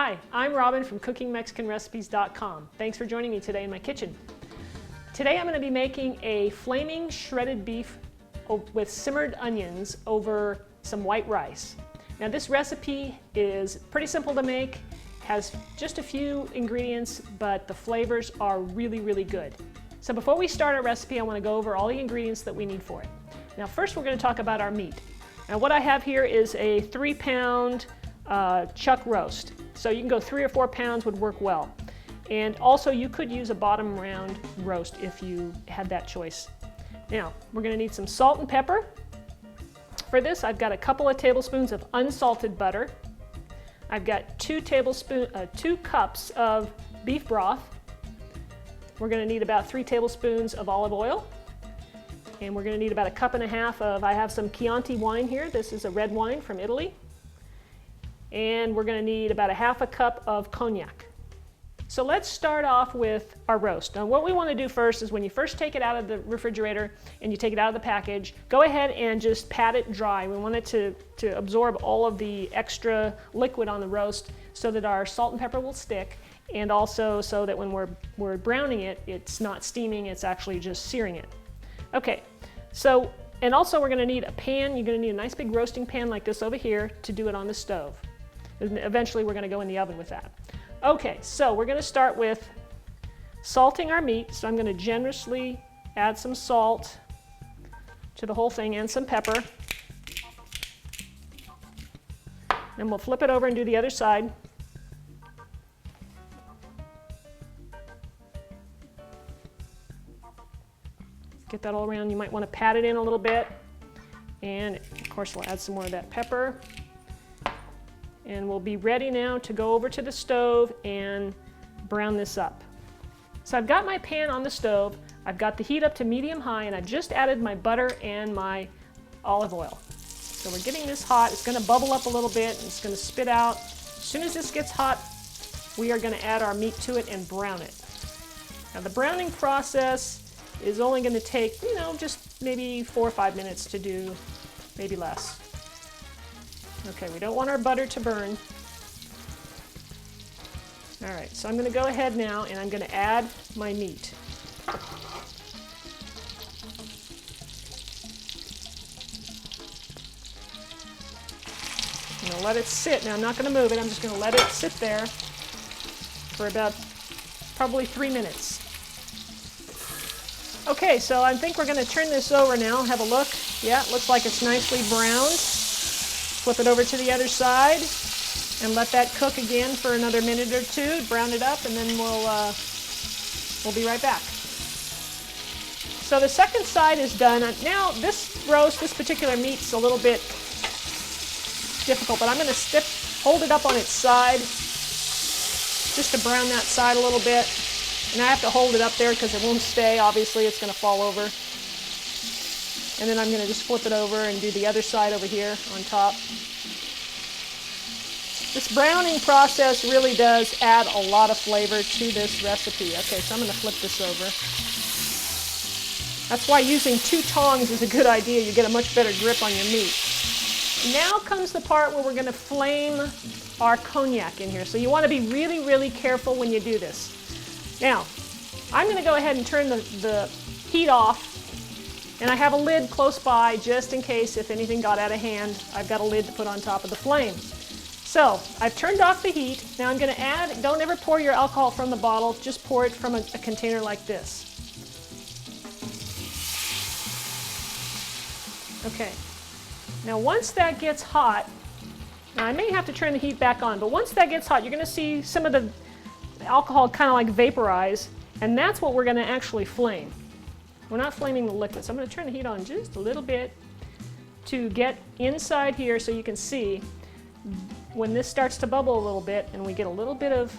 Hi, I'm Robin from CookingMexicanRecipes.com. Thanks for joining me today in my kitchen. Today I'm going to be making a flaming shredded beef with simmered onions over some white rice. Now this recipe is pretty simple to make, has just a few ingredients, but the flavors are really, really good. So before we start our recipe, I want to go over all the ingredients that we need for it. Now first we're going to talk about our meat. Now what I have here is a 3-pound chuck roast. So you can go 3 or 4 pounds would work well. And also you could use a bottom round roast if you had that choice. Now we're going to need some salt and pepper. For this I've got a couple of tablespoons of unsalted butter. I've got 2 cups of beef broth. We're going to need about 3 tablespoons of olive oil. And we're going to need about 1.5 cups of, I have some Chianti wine here. This is a red wine from Italy. And we're going to need about 1/2 cup of cognac. So let's start off with our roast. Now what we want to do first is when you first take it out of the refrigerator and you take it out of the package, go ahead and just pat it dry. We want it to absorb all of the extra liquid on the roast so that our salt and pepper will stick, and also so that when we're browning it, it's not steaming, it's actually just searing it. Okay, so, and also we're going to need a pan. You're going to need a nice big roasting pan like this over here to do it on the stove. And eventually we're going to go in the oven with that. Okay, so we're going to start with salting our meat. So I'm going to generously add some salt to the whole thing and some pepper. Then we'll flip it over and do the other side. Get that all around. You might want to pat it in a little bit. And of course we'll add some more of that pepper. And we'll be ready now to go over to the stove and brown this up. So I've got my pan on the stove. I've got the heat up to medium-high, and I've just added my butter and my olive oil. So we're getting this hot. It's going to bubble up a little bit, and it's going to spit out. As soon as this gets hot, we are going to add our meat to it and brown it. Now the browning process is only going to take, just maybe 4 or 5 minutes to do, maybe less. Okay, we don't want our butter to burn. All right, so I'm going to go ahead now and I'm going to add my meat. I'm going to let it sit. Now I'm not going to move it. I'm just going to let it sit there for about probably 3 minutes. Okay, so I think we're going to turn this over now. Have a look. Yeah, it looks like it's nicely browned. Flip it over to the other side and let that cook again for another minute or two. Brown it up, and then we'll be right back. So the second side is done. Now this roast, this particular meat's a little bit difficult, but I'm going to hold it up on its side just to brown that side a little bit. And I have to hold it up there because it won't stay. Obviously, it's going to fall over. And then I'm going to just flip it over and do the other side over here on top. This browning process really does add a lot of flavor to this recipe. Okay, so I'm going to flip this over. That's why using 2 tongs is a good idea. You get a much better grip on your meat. Now comes the part where we're going to flame our cognac in here. So you want to be really, really careful when you do this. Now, I'm going to go ahead and turn the heat off. And I have a lid close by just in case if anything got out of hand. I've got a lid to put on top of the flame. So I've turned off the heat. Now I'm going to add, don't ever pour your alcohol from the bottle, just pour it from a container like this. Okay. Now once that gets hot, now I may have to turn the heat back on, but once that gets hot, you're going to see some of the alcohol kind of like vaporize, and that's what we're going to actually flame. We're not flaming the liquid, so I'm going to turn the heat on just a little bit to get inside here so you can see when this starts to bubble a little bit and we get a little bit of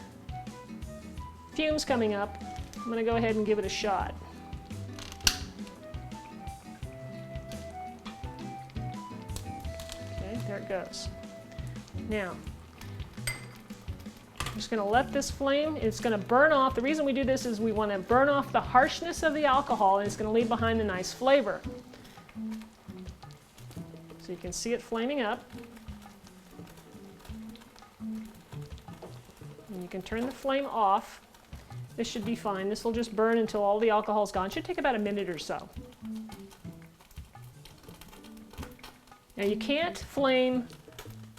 fumes coming up. I'm going to go ahead and give it a shot. Okay, there it goes. Now, I'm just going to let this flame, it's going to burn off. The reason we do this is we want to burn off the harshness of the alcohol, and it's going to leave behind a nice flavor. So you can see it flaming up. And you can turn the flame off. This should be fine. This will just burn until all the alcohol's gone. It should take about a minute or so. Now you can't flame,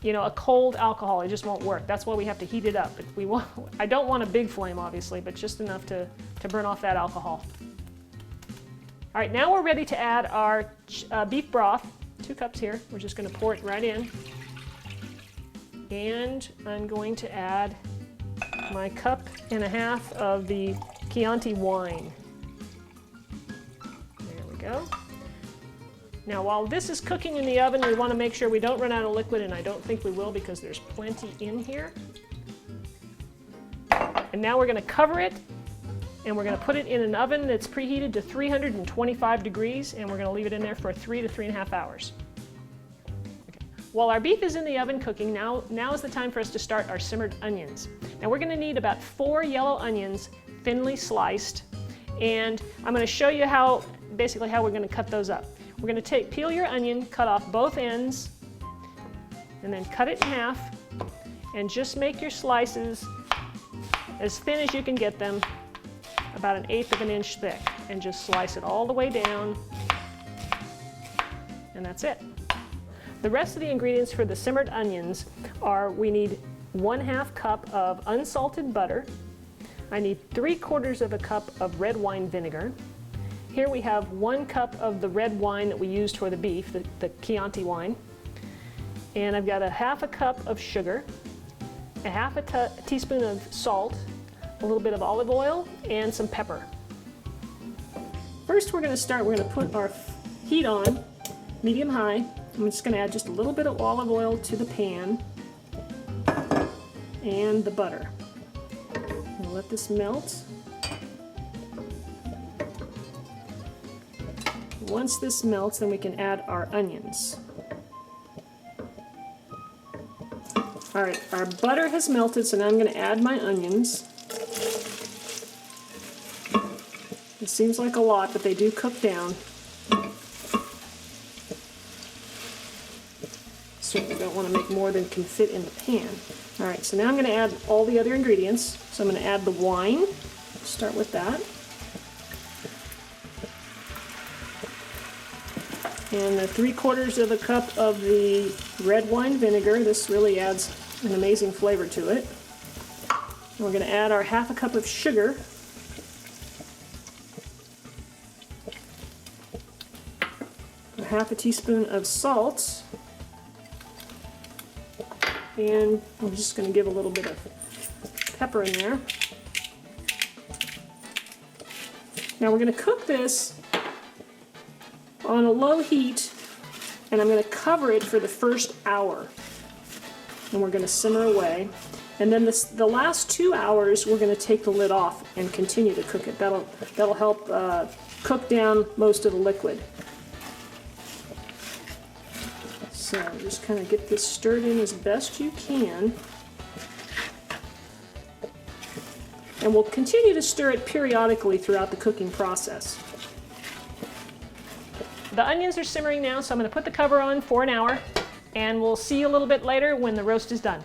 you know, a cold alcohol. It just won't work. That's why we have to heat it up. I don't want a big flame, obviously, but just enough to burn off that alcohol. All right, now we're ready to add our beef broth. 2 cups here. We're just going to pour it right in. And I'm going to add my 1.5 cups of the Chianti wine. There we go. Now while this is cooking in the oven, we want to make sure we don't run out of liquid, and I don't think we will because there's plenty in here. And now we're going to cover it, and we're going to put it in an oven that's preheated to 325 degrees, and we're going to leave it in there for 3 to 3.5 hours. Okay. While our beef is in the oven cooking, now is the time for us to start our simmered onions. Now we're going to need about 4 yellow onions, thinly sliced, and I'm going to show you basically how we're going to cut those up. We're going to peel your onion, cut off both ends, and then cut it in half, and just make your slices as thin as you can get them, about 1/8 of an inch thick, and just slice it all the way down, and that's it. The rest of the ingredients for the simmered onions are, we need 1/2 cup of unsalted butter. I need 3/4 of a cup of red wine vinegar. Here we have 1 cup of the red wine that we used for the beef, the Chianti wine. And I've got 1/2 cup of sugar, 1/2 teaspoon of salt, a little bit of olive oil, and some pepper. First we're going to put our heat on, medium-high. I'm just going to add just a little bit of olive oil to the pan and the butter. I'll let this melt. Once this melts, then we can add our onions. All right, our butter has melted, so now I'm going to add my onions. It seems like a lot, but they do cook down. Certainly don't want to make more than can fit in the pan. All right, so now I'm going to add all the other ingredients. So I'm going to add the wine. Start with that. And 3/4 of a cup of the red wine vinegar. This really adds an amazing flavor to it. And we're going to add our 1/2 cup of sugar. A 1/2 teaspoon of salt. And I'm just going to give a little bit of pepper in there. Now we're going to cook this on a low heat, and I'm going to cover it for the first hour, and we're going to simmer away. And then the last 2 hours we're going to take the lid off and continue to cook it. That'll help cook down most of the liquid. So just kind of get this stirred in as best you can, and we'll continue to stir it periodically throughout the cooking process. The onions are simmering now, so I'm going to put the cover on for an hour, and we'll see you a little bit later when the roast is done.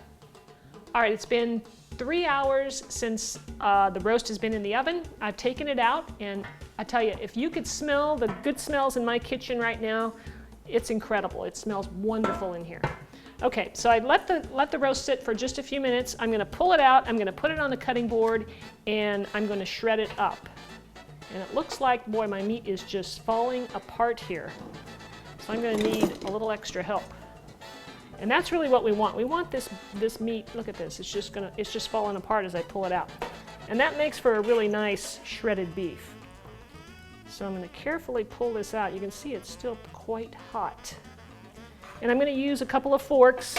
All right, it's been 3 hours since the roast has been in the oven. I've taken it out, and I tell you, if you could smell the good smells in my kitchen right now, it's incredible. It smells wonderful in here. Okay, so I let the roast sit for just a few minutes. I'm going to pull it out. I'm going to put it on the cutting board, and I'm going to shred it up. And it looks like, boy, my meat is just falling apart here. So I'm going to need a little extra help. And that's really what we want. We want this meat, look at this, it's just falling apart as I pull it out. And that makes for a really nice shredded beef. So I'm going to carefully pull this out. You can see it's still quite hot. And I'm going to use a couple of forks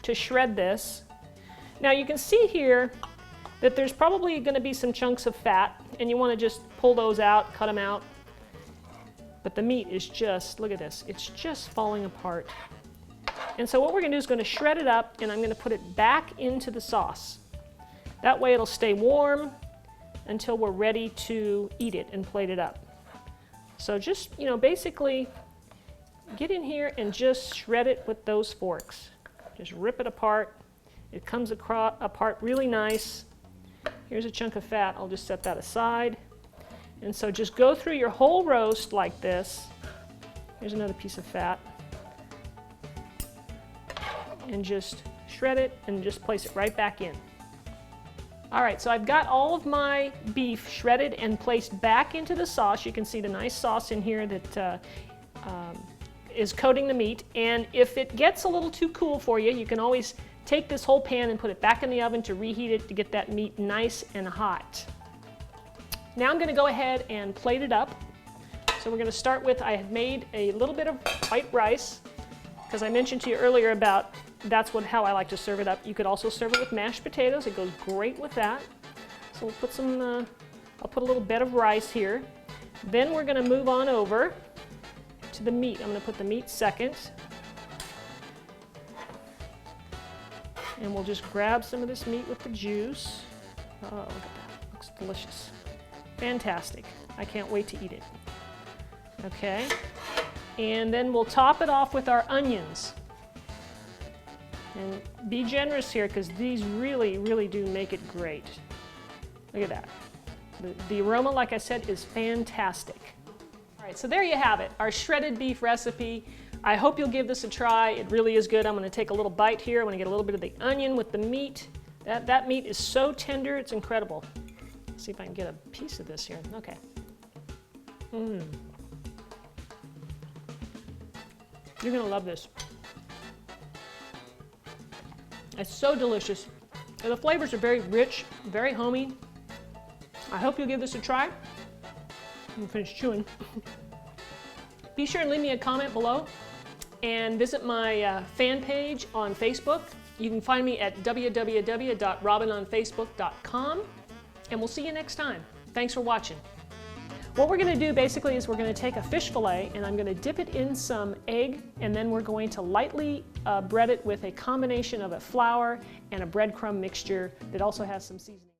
to shred this. Now you can see here that there's probably going to be some chunks of fat, and you want to just pull those out, cut them out. But the meat is just, look at this, it's just falling apart. And so what we're going to do is going to shred it up, and I'm going to put it back into the sauce. That way it'll stay warm until we're ready to eat it and plate it up. So just, you know, basically get in here and just shred it with those forks. Just rip it apart It comes apart really nice. Here's a chunk of fat. I'll just set that aside. And so just go through your whole roast like this. Here's another piece of fat. And just shred it and just place it right back in. All right, so I've got all of my beef shredded and placed back into the sauce. You can see the nice sauce in here that is coating the meat. And if it gets a little too cool for you, you can always take this whole pan and put it back in the oven to reheat it to get that meat nice and hot. Now I'm going to go ahead and plate it up. So we're going to start with, I had made a little bit of white rice, because I mentioned to you earlier about that's how I like to serve it up. You could also serve it with mashed potatoes. It goes great with that. So we'll put some, I'll put a little bed of rice here. Then we're going to move on over to the meat. I'm going to put the meat second. And we'll just grab some of this meat with the juice. Oh, look at that. Looks delicious. Fantastic. I can't wait to eat it. Okay. And then we'll top it off with our onions. And be generous here because these really, really do make it great. Look at that. The aroma, like I said, is fantastic. All right, so there you have it, our shredded beef recipe. I hope you'll give this a try. It really is good. I'm going to take a little bite here. I'm going to get a little bit of the onion with the meat. That meat is so tender, it's incredible. Let's see if I can get a piece of this here. Okay. You're going to love this. It's so delicious. The flavors are very rich, very homey. I hope you'll give this a try. I'm gonna finish chewing. Be sure and leave me a comment below and visit my fan page on Facebook. You can find me at www.robinonfacebook.com, and we'll see you next time. Thanks for watching. What we're going to do basically is we're going to take a fish fillet and I'm going to dip it in some egg, and then we're going to lightly bread it with a combination of a flour and a breadcrumb mixture that also has some seasoning.